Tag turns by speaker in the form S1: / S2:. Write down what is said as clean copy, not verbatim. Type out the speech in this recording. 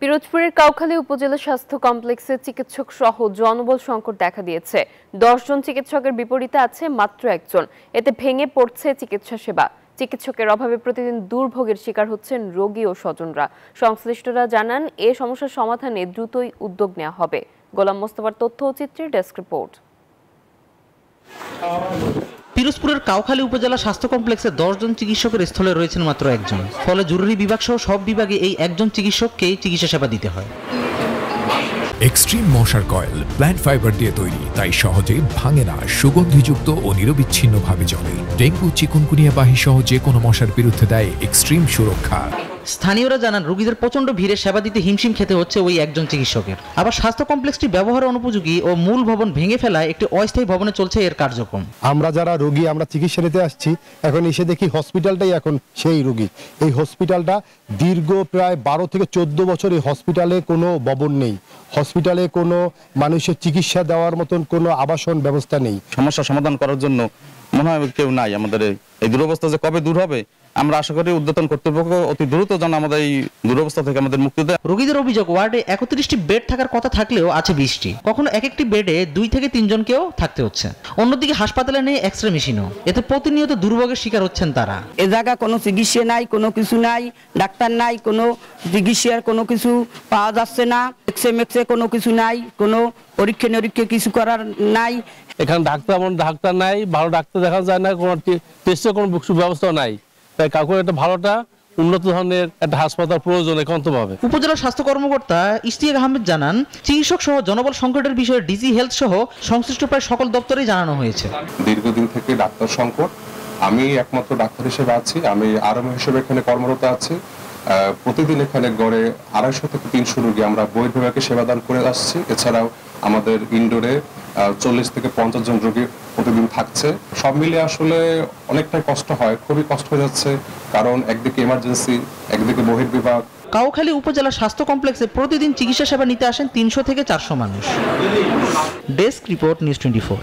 S1: পিরোজপুরের কাউখালী উপজেলা স্বাস্থ্য কমপ্লেক্সে চিকিৎসক সহ জনবল সংকট দেখা দিয়েছে। 10 জন চিকিৎসকের বিপরীতে আছে মাত্র একজন। এতে ভেঙে পড়ছে চিকিৎসা সেবা। চিকিৎসকের অভাবে প্রতিদিন দুর্ভোগের শিকার হচ্ছেন রোগী ও স্বজনরা। সংশ্লিষ্টরা জানান, এ সমস্যার সমাধানে দ্রুতই উদ্যোগ নেওয়া হবে। গোলাম মোস্তফার তথ্য ও চিত্রের ডেস্ক রিপোর্ট।
S2: পিরোজপুরের কাউখালী উপজেলা স্বাস্থ্য কমপ্লেক্সে 10 জন চিকিৎসকের স্থলে রয়েছেন মাত্র একজন। ফলে জরুরি বিভাগ সহ সব বিভাগে এই একজন চিকিৎসককেই চিকিৎসা সেবা দিতে হয়।
S3: এক্সট্রিম মশার কয়েল প্ল্যান্ট ফাইবার দিয়ে তৈরি, তাই সহজে ভাঙে না, সুগন্ধিযুক্ত ও নিরবিচ্ছিন্নভাবে চলে। ডেঙ্গু, চিকুনগুনিয়া বাহি সহ যে কোনো মশার বিরুদ্ধে দেয় এক্সট্রিম সুরক্ষা।
S2: স্থানীয়রা জানান, রোগীদের প্রচন্ড ভিড়ে সেবা দিতে হিমশিম খেতে হচ্ছে ওই একজন চিকিৎসকের। আবার স্বাস্থ্য কমপ্লেক্সটি ব্যবহার অনুপযোগী ও মূল ভবন ভেঙে ফেলায় একটি অস্থায়ী ভবনে চলছে এর কার্যক্রম।
S4: আমরা যারা রোগী, আমরা চিকিৎসা নিতে আসছি, এখন এসে দেখি হসপিটালটাই এখন সেই রোগী। এই হসপিটালটা দীর্ঘ প্রায় 12 থেকে 14 বছর এই হসপিটালে কোনো ভবন নেই। হসপিটালে কোনো মানুষের চিকিৎসা দেওয়ার মতন কোনো আবাসন ব্যবস্থা নেই।
S5: সমস্যা সমাধান করার জন্য মনে হয় কেউ নাই। আমাদের এই দুরবস্থা যে কবে দূর হবে, আমরা আশা করি ঊর্ধ্বতন কর্তৃপক্ষ অতি দ্রুত যেন আমাদের এই দুরবস্থা থেকে আমাদের মুক্তি দেয়।
S2: রোগীদের অভিযোগ, ওয়ার্ডে 31টি বেড থাকার কথা থাকলেও আছে 20টি। কখনো এক একটি বেডে 2 থেকে 3 জনকেও থাকতে হচ্ছে। অন্যদিকে হাসপাতালে নেই এক্সরে মেশিনও। এতে প্রতিনিয়ত দুর্ভোগের শিকার হচ্ছেন তারা।
S6: এ জায়গা কোনো চিকিৎসা নাই, কোনো কিছু নাই, ডাক্তার নাই, কোনো চিকিৎসার কোনো কিছু পাওয়া যাচ্ছে না। এক্সরে কোনো কিছু নাই, কোনো পরীক্ষা নিরীক্ষা কিছু করার নাই।
S7: এখানে ডাক্তার নাই, ভালো ডাক্তার দেখা যায় না, কোনো টেস্টের কোনো ব্যবস্থা নাই। তাই কাউকে একটা ভালোটা উন্নত ধরনের একটা হাসপাতাল প্রয়োজন একান্তভাবে।
S2: উপজেলা স্বাস্থ্য কর্মকর্তা ইশতিয়াক আহমেদ জানান, চিকিৎসক সহ জনবল সংকটের বিষয়ে ডিজি হেলথ সহ সংশ্লিষ্ট প্রায় সকল দপ্তরেই জানানো হয়েছে।
S8: দীর্ঘদিন থেকে ডাক্তার সংকট। আমি একমাত্র ডাক্তার হিসেবে আছি, আমি আরএম হিসেবে এখানে কর্মরত আছি। প্রতিদিন এখানে গড়ে 250 থেকে 300 রোগী আমরা বহির্বিভাগে সেবাদান করে আসছি। এছাড়াও আমাদের ইনডোরে 40 থেকে 50 জন রোগী প্রতিদিন থাকছে। সব মিলিয়ে আসলে অনেকটাই কষ্ট হয়, খুবই কষ্ট হয়ে যাচ্ছে, কারণ একদিকে এমার্জেন্সি, একদিকে বহির্বিভাগ।
S2: কাউখালী উপজেলা স্বাস্থ্য কমপ্লেক্সে প্রতিদিন চিকিৎসা সেবা নিতে আসেন 300 থেকে 400 মানুষ। Desk report, news 24।